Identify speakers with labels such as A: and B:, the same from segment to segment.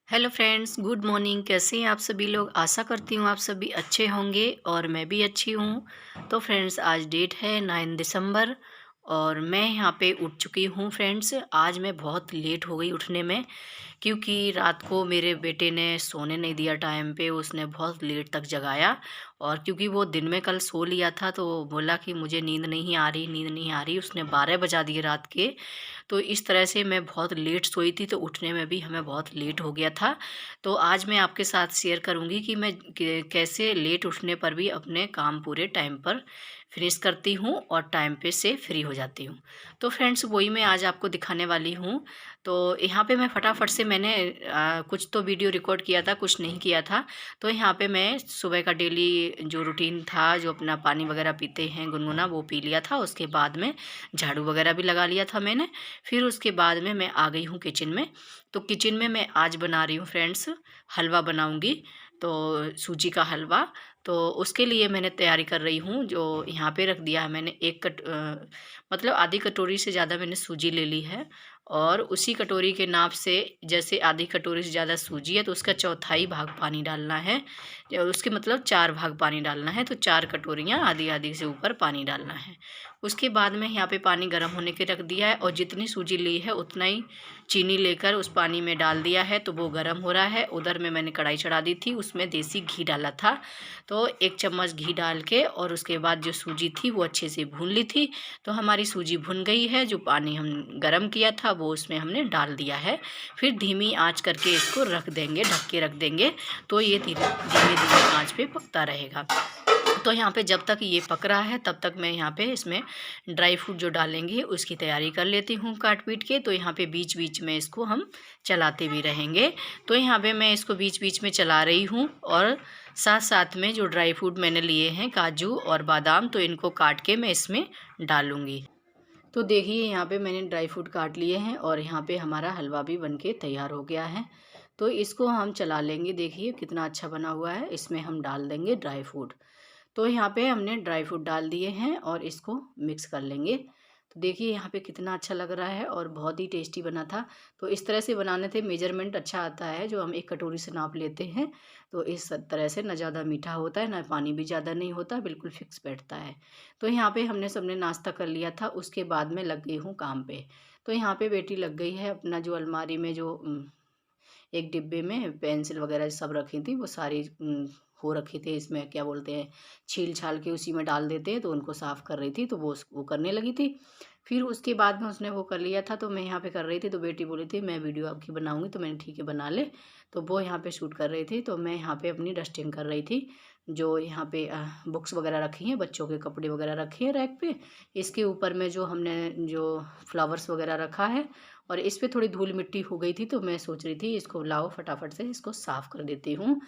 A: Hello friends, good morning. कैसे हैं आप सभी लोग? आशा करती हूँ आप सभी अच्छे होंगे और मैं भी अच्छी हूँ। तो फ्रेंड्स, आज डेट है 9 दिसंबर और मैं यहाँ पे उठ चुकी हूँ। फ्रेंड्स, आज मैं बहुत लेट हो गई उठने में, क्योंकि रात को मेरे बेटे ने सोने नहीं दिया टाइम पे। उसने बहुत लेट तक जगाया और क्योंकि वो दिन में कल सो लिया था तो वो बोला कि मुझे नींद नहीं आ रही, नींद नहीं आ रही। उसने 12 बजा दिए रात के। तो इस तरह से मैं बहुत लेट सोई थी, तो उठने में भी हमें बहुत लेट हो गया था। तो आज मैं आपके साथ शेयर करूंगी कि मैं कैसे लेट उठने पर भी अपने काम पूरे टाइम पर फिनिश करती हूँ और टाइम पे से फ्री हो जाती हूँ। तो फ्रेंड्स, वही मैं आज आपको दिखाने वाली हूँ। तो यहाँ पे मैं फटाफट से मैंने कुछ तो वीडियो रिकॉर्ड किया था, कुछ नहीं किया था। तो यहाँ पे मैं सुबह का डेली जो रूटीन था, जो अपना पानी वगैरह पीते हैं गुनगुना, वो पी लिया था। उसके बाद में झाड़ू वगैरह भी लगा लिया था मैंने। फिर उसके बाद में मैं आ गई हूँ किचन में। तो किचन में मैं आज बना रही हूँ फ्रेंड्स, हलवा बनाऊँगी। तो सूजी का हलवा। तो उसके लिए मैंने तैयारी कर रही हूँ। जो यहाँ पे रख दिया है मैंने मतलब आधी कटोरी से ज़्यादा मैंने सूजी ले ली है। और उसी कटोरी के नाप से, जैसे आधी कटोरी से ज़्यादा सूजी है तो उसका चौथाई भाग पानी डालना है। उसके मतलब 4 भाग पानी डालना है। तो 4 कटोरियाँ आधी आधी से ऊपर पानी डालना है। उसके बाद में यहाँ पे पानी गर्म होने के रख दिया है और जितनी सूजी ली है उतना ही चीनी लेकर उस पानी में डाल दिया है। तो वो गर्म हो रहा है। उधर में मैंने कढ़ाई चढ़ा दी थी, उसमें देसी घी डाला था। तो 1 चम्मच घी डाल के और उसके बाद जो सूजी थी वो अच्छे से भून ली थी। तो हमारी सूजी भुन गई है। जो पानी हम गरम किया था वो उसमें हमने डाल दिया है। फिर धीमी आंच करके इसको रख देंगे, ढक के रख देंगे। तो ये धीमे धीमे आंच पे पकता रहेगा। तो यहाँ पे जब तक ये पक रहा है तब तक मैं यहाँ पे इसमें ड्राई फ्रूट जो डालेंगे उसकी तैयारी कर लेती हूँ काट पीट के। तो यहाँ पे बीच बीच में इसको हम चलाते भी रहेंगे। तो यहाँ पे मैं इसको बीच बीच में चला रही हूँ और साथ साथ में जो ड्राई फ्रूट मैंने लिए हैं, काजू और बादाम, तो इनको काट के मैं इसमें डालूँगी। तो देखिए, यहाँ पे मैंने ड्राई फ्रूट काट लिए हैं और यहाँ पे हमारा हलवा भी बनके तैयार हो गया है। तो इसको हम चला लेंगे। देखिए कितना अच्छा बना हुआ है। इसमें हम डाल देंगे ड्राई फ्रूट। तो यहाँ पे हमने ड्राई फ्रूट डाल दिए हैं और इसको मिक्स कर लेंगे। तो देखिए यहाँ पे कितना अच्छा लग रहा है और बहुत ही टेस्टी बना था। तो इस तरह से बनाने से मेजरमेंट अच्छा आता है, जो हम एक कटोरी से नाप लेते हैं। तो इस तरह से ना ज़्यादा मीठा होता है, ना पानी भी ज़्यादा नहीं होता, बिल्कुल फिक्स बैठता है। तो यहाँ पे हमने सबने नाश्ता कर लिया था। उसके बाद में लग गई हूँ काम पे। तो यहाँ पे बेटी लग गई है अपना, जो अलमारी में जो एक डिब्बे में पेंसिल वगैरह सब रखी थी, वो सारी हो रखी थी, इसमें क्या बोलते हैं, छील छाल के उसी में डाल देते हैं। तो उनको साफ़ कर रही थी, तो वो करने लगी थी। फिर उसके बाद में उसने वो कर लिया था, तो मैं यहाँ पे कर रही थी। तो बेटी बोली थी मैं वीडियो आपकी बनाऊंगी, तो मैंने ठीक है बना ले। तो वो यहाँ पे शूट कर रही थी, तो मैं यहाँ पे अपनी डस्टिंग कर रही थी। जो यहाँ पे बुक्स वगैरह रखी हैं, बच्चों के कपड़े वगैरह रखे हैं रैक पे। इसके ऊपर में जो हमने जो फ्लावर्स वगैरह रखा है, और इस पे थोड़ी धूल मिट्टी हो गई थी। तो मैं सोच रही थी इसको लाओ फटाफट से इसको साफ़ कर देती हूँ।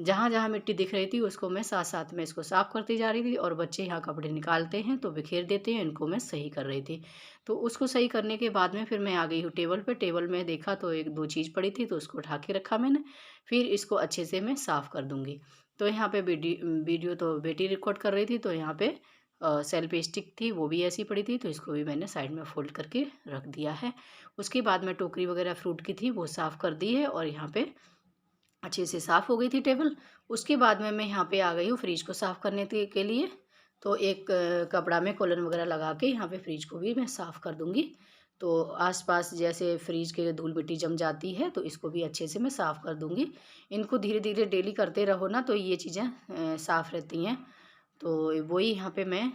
A: जहाँ जहाँ मिट्टी दिख रही थी उसको मैं साथ साथ में इसको साफ़ करती जा रही थी। और बच्चे यहाँ कपड़े निकालते हैं तो बिखेर देते हैं, इनको मैं सही कर रही थी। तो उसको सही करने के बाद में फिर मैं आ गई हूँ टेबल पे। टेबल में देखा तो एक दो चीज़ पड़ी थी, तो उसको उठा के रखा मैंने। फिर इसको अच्छे से मैं साफ़ कर दूँगी। तो यहाँ पे वीडियो तो बेटी रिकॉर्ड कर रही थी। तो यहाँ पे सेल्फी स्टिक थी, वो भी ऐसी पड़ी थी। तो इसको भी मैंने साइड में फ़ोल्ड करके रख दिया है। उसके बाद में टोकरी वगैरह फ्रूट की थी वो साफ़ कर दी है और यहाँ पे अच्छे से साफ़ हो गई थी टेबल। उसके बाद में मैं यहाँ पे आ गई हूँ फ्रिज को साफ़ करने के लिए। तो एक कपड़ा में कॉलन वगैरह लगा के यहाँ पे फ्रिज को भी मैं साफ़ कर दूँगी। तो आसपास जैसे फ्रिज के धूल मिट्टी जम जाती है, तो इसको भी अच्छे से मैं साफ़ कर दूँगी। इनको धीरे धीरे डेली करते रहो ना, तो ये चीज़ें साफ़ रहती हैं। तो वही यहाँ पे मैं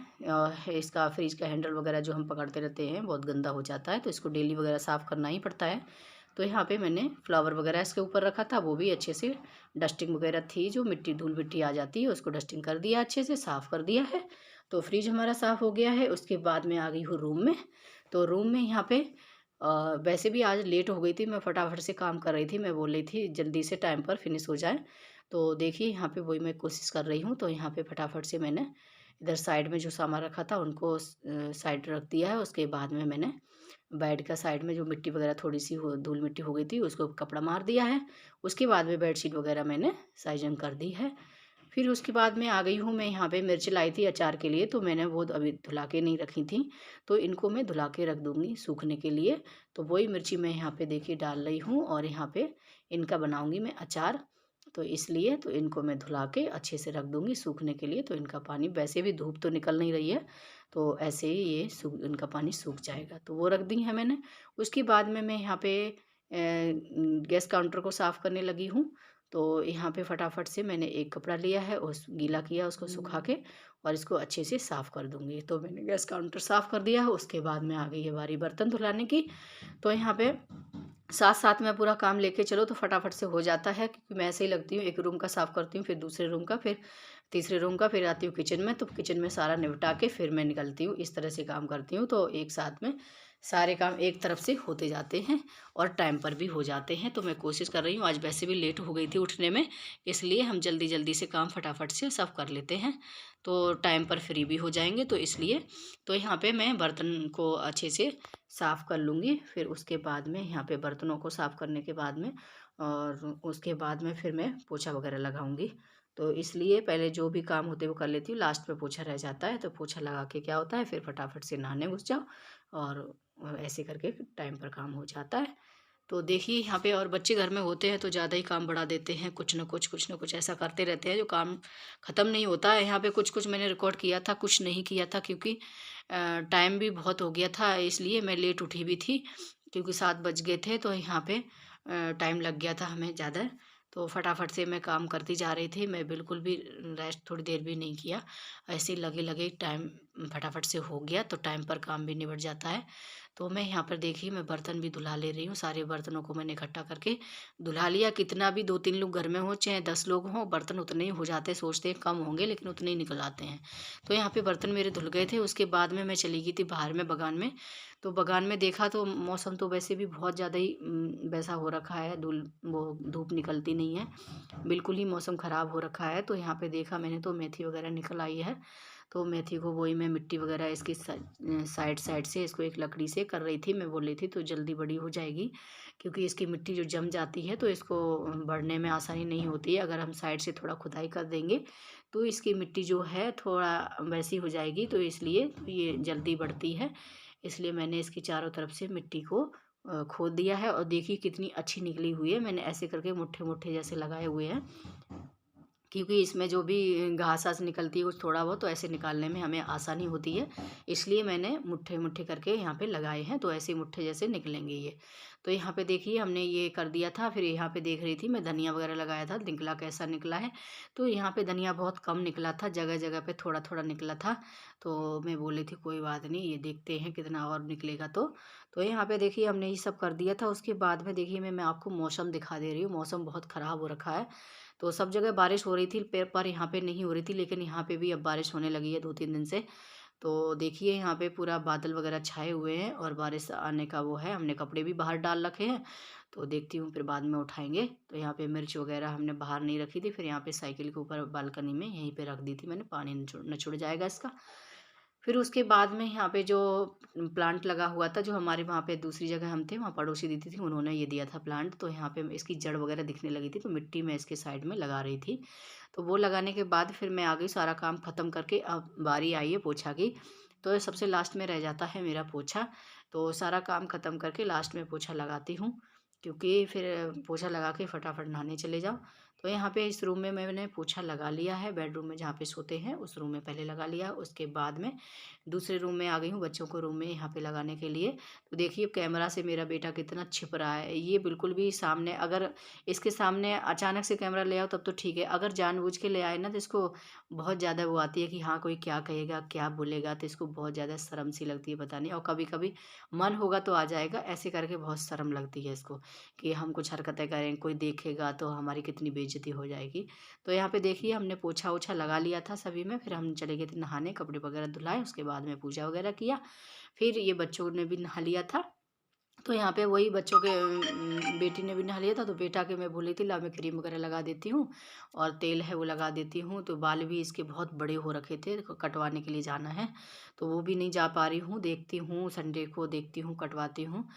A: इसका फ्रिज का हैंडल वगैरह जो हम पकड़ते रहते हैं बहुत गंदा हो जाता है, तो इसको डेली वगैरह साफ़ करना ही पड़ता है। तो यहाँ पे मैंने फ्लावर वगैरह इसके ऊपर रखा था, वो भी अच्छे से डस्टिंग वगैरह थी, जो मिट्टी धूल मिट्टी आ जाती है उसको डस्टिंग कर दिया, अच्छे से साफ़ कर दिया है। तो फ्रिज हमारा साफ़ हो गया है। उसके बाद में आ गई हूँ रूम में। तो रूम में यहाँ पे वैसे भी आज लेट हो गई थी, मैं फटाफट से काम कर रही थी। मैं बोल रही थी जल्दी से टाइम पर फिनिश हो जाए। तो देखिए यहाँ पे वही मैं कोशिश कर रही हूँ। तो यहाँ पे फटाफट से मैंने इधर साइड में जो सामान रखा था उनको साइड रख दिया है। उसके बाद में मैंने बेड का साइड में जो मिट्टी वगैरह थोड़ी सी हो धूल मिट्टी हो गई थी, उसको कपड़ा मार दिया है। उसके बाद में बेडशीट वगैरह मैंने साइजन कर दी है। फिर उसके बाद में आ गई हूँ मैं यहाँ पे मिर्च लाई थी अचार के लिए, तो मैंने वो अभी धुला के नहीं रखी थी, तो इनको मैं धुला के रख दूँगी सूखने के लिए। तो वही मिर्ची मैं यहाँ पे देखिए डाल रही हूँ और यहाँ पे इनका बनाऊँगी मैं अचार। तो इसलिए तो इनको मैं धुला के अच्छे से रख दूँगी सूखने के लिए, तो इनका पानी वैसे भी धूप तो निकल नहीं रही है, तो ऐसे ही ये सूख इनका पानी सूख जाएगा, तो वो रख दी है मैंने। उसके बाद में मैं यहाँ पे गैस काउंटर को साफ़ करने लगी हूँ। तो यहाँ पे फटाफट से मैंने एक कपड़ा लिया है, उस गीला किया उसको सुखा के और इसको अच्छे से साफ़ कर दूँगी। तो मैंने गैस काउंटर साफ़ कर दिया है, उसके बाद में आ गई है बारी बर्तन धुलाने की। तो यहाँ पे साथ-साथ में पूरा काम लेके चलो तो फटाफट से हो जाता है, क्योंकि मैं ऐसे ही लगती हूँ, एक रूम का साफ़ करती हूँ, फिर दूसरे रूम का, फिर तीसरे रूम का, फिर आती हूँ किचन में, तो किचन में सारा निपटा के फिर मैं निकलती हूँ। इस तरह से काम करती हूँ, तो एक साथ में सारे काम एक तरफ से होते जाते हैं और टाइम पर भी हो जाते हैं। तो मैं कोशिश कर रही हूँ, आज वैसे भी लेट हो गई थी उठने में, इसलिए हम जल्दी-जल्दी से काम फटाफट से सब कर लेते हैं, तो टाइम पर फ्री भी हो जाएँगे, तो इसलिए। तो यहाँ पे मैं बर्तन को अच्छे से साफ़ कर लूँगी, फिर उसके बाद में यहाँ पे बर्तनों को साफ़ करने के बाद में और उसके बाद में फिर मैं पोछा वगैरह लगाऊँगी। तो इसलिए पहले जो भी काम होते हैं वो कर लेती हूँ, लास्ट में पोछा रह जाता है, तो पोछा लगा के क्या होता है फिर फटाफट से नहाने घुस जाओ और ऐसे करके टाइम पर काम हो जाता है। तो देखिए यहाँ पे और बच्चे घर में होते हैं तो ज़्यादा ही काम बढ़ा देते हैं, कुछ न कुछ ऐसा करते रहते हैं जो काम ख़त्म नहीं होता है। यहाँ पे कुछ-कुछ मैंने रिकॉर्ड किया था, कुछ नहीं किया था, क्योंकि टाइम भी बहुत हो गया था, इसलिए मैं लेट उठी भी थी, क्योंकि 7 बज गए थे, तो यहाँ पे टाइम लग गया था हमें ज़्यादा। तो फटाफट से मैं काम करती जा रही थी, मैं बिल्कुल भी रेस्ट थोड़ी देर भी नहीं किया। ऐसे ही लगे-लगे टाइम फटाफट से हो गया, तो टाइम पर काम भी निबट जाता है। तो मैं यहाँ पर देखिए मैं बर्तन भी धुला ले रही हूँ, सारे बर्तनों को मैंने इकट्ठा करके धुला लिया। कितना भी 2-3 लोग घर में हों, चाहे 10 लोग हों, बर्तन उतने ही हो जाते हैं, सोचते हैं कम होंगे लेकिन उतने ही निकल आते हैं। तो यहाँ पे बर्तन मेरे धुल गए थे, उसके बाद में मैं चली गई थी बाहर में बगान में। तो बगान में देखा तो मौसम तो वैसे भी बहुत ज़्यादा ही वैसा हो रखा है, वो धूप निकलती नहीं है, बिल्कुल ही मौसम ख़राब हो रखा है। तो यहाँ पे देखा मैंने तो मेथी वगैरह निकल आई है, तो मेथी को वही मैं मिट्टी वगैरह इसकी साइड साइड से इसको एक लकड़ी से कर रही थी, मैं बोल रही थी तो जल्दी बड़ी हो जाएगी, क्योंकि इसकी मिट्टी जो जम जाती है तो इसको बढ़ने में आसानी नहीं होती है। अगर हम साइड से थोड़ा खुदाई कर देंगे तो इसकी मिट्टी जो है थोड़ा वैसी हो जाएगी, तो इसलिए तो ये जल्दी बढ़ती है। इसलिए मैंने इसकी चारों तरफ से मिट्टी को खोद दिया है और देखिए कितनी अच्छी निकली हुई है। मैंने ऐसे करके मुट्ठे-मुट्ठे जैसे लगाए हुए हैं, क्योंकि इसमें जो भी घास-आस निकलती है कुछ थोड़ा बहुत, तो ऐसे निकालने में हमें आसानी होती है, इसलिए मैंने मुट्ठे-मुट्ठे करके यहाँ पे लगाए हैं, तो ऐसे मुट्ठे जैसे निकलेंगे ये। तो यहाँ पे देखिए हमने ये कर दिया था, फिर यहाँ पे देख रही थी मैं धनिया वगैरह लगाया था, निकला कैसा निकला है। तो यहाँ पे धनिया बहुत कम निकला था, जगह-जगह पे थोड़ा-थोड़ा निकला था, तो मैं बोली थी कोई बात नहीं, ये देखते हैं कितना और निकलेगा तो। तो यहाँ पे देखिए हमने ये सब कर दिया था, उसके बाद में देखिए मैं आपको मौसम दिखा दे रही हूँ, मौसम बहुत ख़राब हो रखा है। तो सब जगह बारिश हो रही थी पर यहाँ पे नहीं हो रही थी, लेकिन यहाँ पे भी अब बारिश होने लगी है 2-3 दिन से। तो देखिए यहाँ पे पूरा बादल वगैरह छाए हुए हैं और बारिश आने का वो है, हमने कपड़े भी बाहर डाल रखे हैं, तो देखती हूँ फिर बाद में उठाएँगे। तो यहाँ पे मिर्च वगैरह हमने बाहर नहीं रखी थी, फिर यहाँ पे साइकिल के ऊपर बालकनी में यहीं पे रख दी थी मैंने, पानी निचुड़ जाएगा इसका। फिर उसके बाद में यहाँ पे जो प्लांट लगा हुआ था, जो हमारे वहाँ पे दूसरी जगह हम थे, वहाँ पड़ोसी दीदी थी, उन्होंने ये दिया था प्लांट, तो यहाँ पे इसकी जड़ वगैरह दिखने लगी थी, तो मिट्टी मैं इसके साइड में लगा रही थी। तो वो लगाने के बाद फिर मैं आ गई सारा काम ख़त्म करके, अब बारी आई है पोछा की। तो सबसे लास्ट में रह जाता है मेरा पोछा, तो सारा काम ख़त्म करके लास्ट में पोछा लगाती हूँ, क्योंकि फिर पोछा लगा के फटाफट नहाने चले जाओ। तो यहाँ पे इस रूम में मैंने पोछा लगा लिया है, बेडरूम में जहाँ पे सोते हैं उस रूम में पहले लगा लिया, उसके बाद में दूसरे रूम में आ गई हूँ बच्चों को रूम में यहाँ पे लगाने के लिए। तो देखिए कैमरा से मेरा बेटा कितना छिप रहा है, ये बिल्कुल भी सामने, अगर इसके सामने अचानक से कैमरा ले आओ तब तो ठीक है, अगर जानबूझ के ले आए ना तो इसको बहुत ज़्यादा वो आती है कि हाँ कोई क्या कहेगा, क्या बोलेगा, तो इसको बहुत ज़्यादा शर्म सी लगती है पता नहीं, और कभी-कभी मन होगा तो आ जाएगा, ऐसे करके बहुत शर्म लगती है इसको कि हम कुछ हरकतें करें, कोई देखेगा तो हमारी कितनी बेइज्जती हो जाएगी। तो यहाँ पे देखिए हमने पोछा-ओछा लगा लिया था सभी में, फिर हम चले गए थे नहाने, कपड़े वगैरह धुलाए, उसके बाद में पूजा वगैरह किया। फिर ये बच्चों ने भी नहा लिया था, तो यहाँ पे वही बच्चों के बेटी ने भी नहा लिया था, तो बेटा के मैं बोली थी ला मैं क्रीम वगैरह लगा देती हूँ और तेल है वो लगा देती हूँ। तो बाल भी इसके बहुत बड़े हो रखे थे, कटवाने के लिए जाना है, तो वो भी नहीं जा पा रही हूँ, देखती हूँ संडे को देखती हूँ कटवाती हूँ।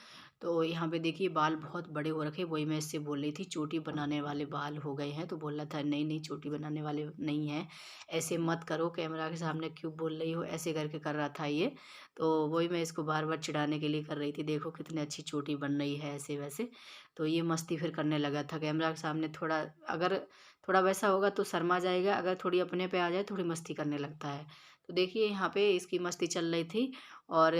A: तो यहाँ पे देखिए बाल बहुत बड़े हो रखे, वही मैं इससे बोल रही थी चोटी बनाने वाले बाल हो गए हैं। तो बोल रहा था नहीं नहीं चोटी बनाने वाले नहीं हैं, ऐसे मत करो, कैमरा के सामने क्यों बोल रही हो, ऐसे करके कर रहा था ये। तो वही मैं इसको बार बार चिढ़ाने के लिए कर रही थी, देखो कितनी अच्छी चोटी बन रही है ऐसे वैसे। तो ये मस्ती फिर करने लगा था कैमरा के सामने, थोड़ा अगर थोड़ा वैसा होगा तो शर्मा जाएगा, अगर थोड़ी अपने पे आ जाए थोड़ी मस्ती करने लगता है। तो देखिए यहाँ पे इसकी मस्ती चल रही थी। और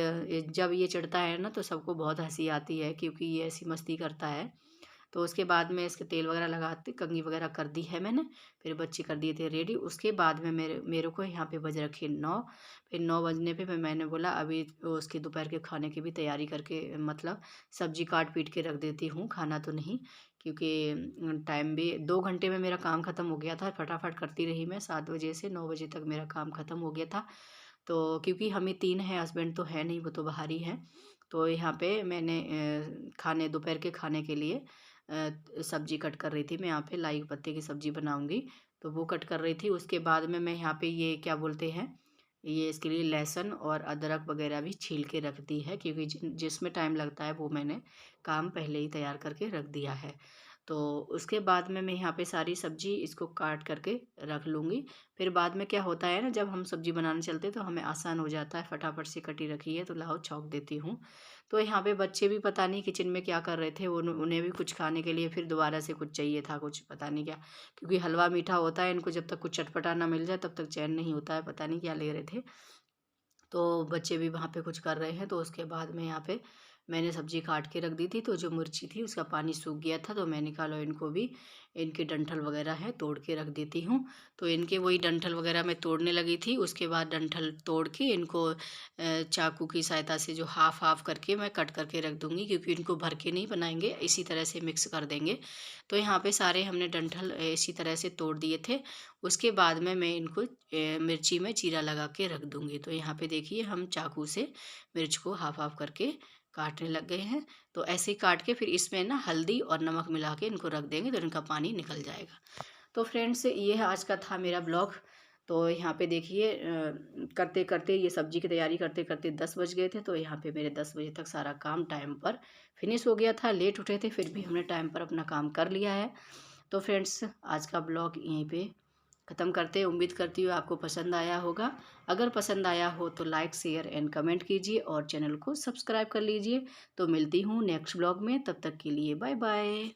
A: जब ये चिढ़ता है ना तो सबको बहुत हंसी आती है, क्योंकि ये ऐसी मस्ती करता है। तो उसके बाद में इसके तेल वगैरह लगाते कंघी वगैरह कर दी है मैंने। फिर बच्चे कर दिए थे रेडी। उसके बाद में मेरे मेरे को यहाँ पे बज रखे 9। फिर 9 बजने पे फिर मैंने बोला अभी उसकी दोपहर के खाने की भी तैयारी करके, मतलब सब्जी काट पीट के रख देती हूँ, खाना तो नहीं, क्योंकि टाइम भी 2 घंटे में मेरा काम ख़त्म हो गया था। फटाफट करती रही मैं, 7 बजे से 9 बजे तक मेरा काम ख़त्म हो गया था। तो क्योंकि हम ही 3 हैं, हस्बैंड तो है नहीं, वो तो बाहर ही हैं। तो यहाँ पे मैंने खाने दोपहर के खाने के लिए सब्ज़ी कट कर रही थी। मैं यहाँ पे लाई के पत्ते की सब्ज़ी बनाऊँगी, तो वो कट कर रही थी। उसके बाद में मैं यहाँ पे ये क्या बोलते हैं, ये इसके लिए लहसुन और अदरक वग़ैरह भी छील के रख दी है, क्योंकि जिसमें टाइम लगता है वो मैंने काम पहले ही तैयार करके रख दिया है। तो उसके बाद में मैं यहाँ पे सारी सब्ज़ी इसको काट करके रख लूँगी। फिर बाद में क्या होता है ना, जब हम सब्ज़ी बनाने चलते हैं तो हमें आसान हो जाता है, फटाफट से कटी रखी है तो लाओ छौंक देती हूँ। तो यहाँ पे बच्चे भी पता नहीं किचन में क्या कर रहे थे, उन्हें भी कुछ खाने के लिए फिर दोबारा से कुछ चाहिए था, कुछ पता नहीं क्या, क्योंकि हलवा मीठा होता है, इनको जब तक कुछ चटपटा ना मिल जाए तब तक चैन नहीं होता है, पता नहीं क्या ले रहे थे। तो बच्चे भी वहाँ पे कुछ कर रहे हैं। तो उसके बाद में यहाँ पे मैंने सब्ज़ी काट के रख दी थी, तो जो मिर्ची थी उसका पानी सूख गया था, तो मैंने कहा लो इनको भी, इनके डंठल वगैरह है तोड़ के रख देती हूँ। तो इनके वही डंठल वगैरह मैं तोड़ने लगी थी। उसके बाद डंठल तोड़ के इनको चाकू की सहायता से जो हाफ हाफ करके मैं कट करके रख दूँगी, क्योंकि इनको भर के नहीं बनाएंगे, इसी तरह से मिक्स कर देंगे। तो यहाँ पे सारे हमने डंठल इसी तरह से तोड़ दिए थे। उसके बाद में मैं इनको मिर्ची में चीरा लगा के रख दूँगी। तो यहाँ पे देखिए हम चाकू से मिर्च को हाफ हाफ करके काटने लग गए हैं। तो ऐसे ही काट के फिर इसमें ना हल्दी और नमक मिला के इनको रख देंगे, तो इनका पानी निकल जाएगा। तो फ्रेंड्स ये है आज का था मेरा ब्लॉग। तो यहाँ पे देखिए करते करते ये सब्जी की तैयारी करते करते 10 बज गए थे। तो यहाँ पे मेरे 10 बजे तक सारा काम टाइम पर फिनिश हो गया था। लेट उठे थे फिर भी हमने टाइम पर अपना काम कर लिया है। तो फ्रेंड्स आज का ब्लॉग यहीं पे ख़त्म करते हैं। उम्मीद करती हूँ आपको पसंद आया होगा। अगर पसंद आया हो तो लाइक शेयर एंड कमेंट कीजिए और चैनल को सब्सक्राइब कर लीजिए। तो मिलती हूँ नेक्स्ट ब्लॉग में, तब तक के लिए बाय बाय।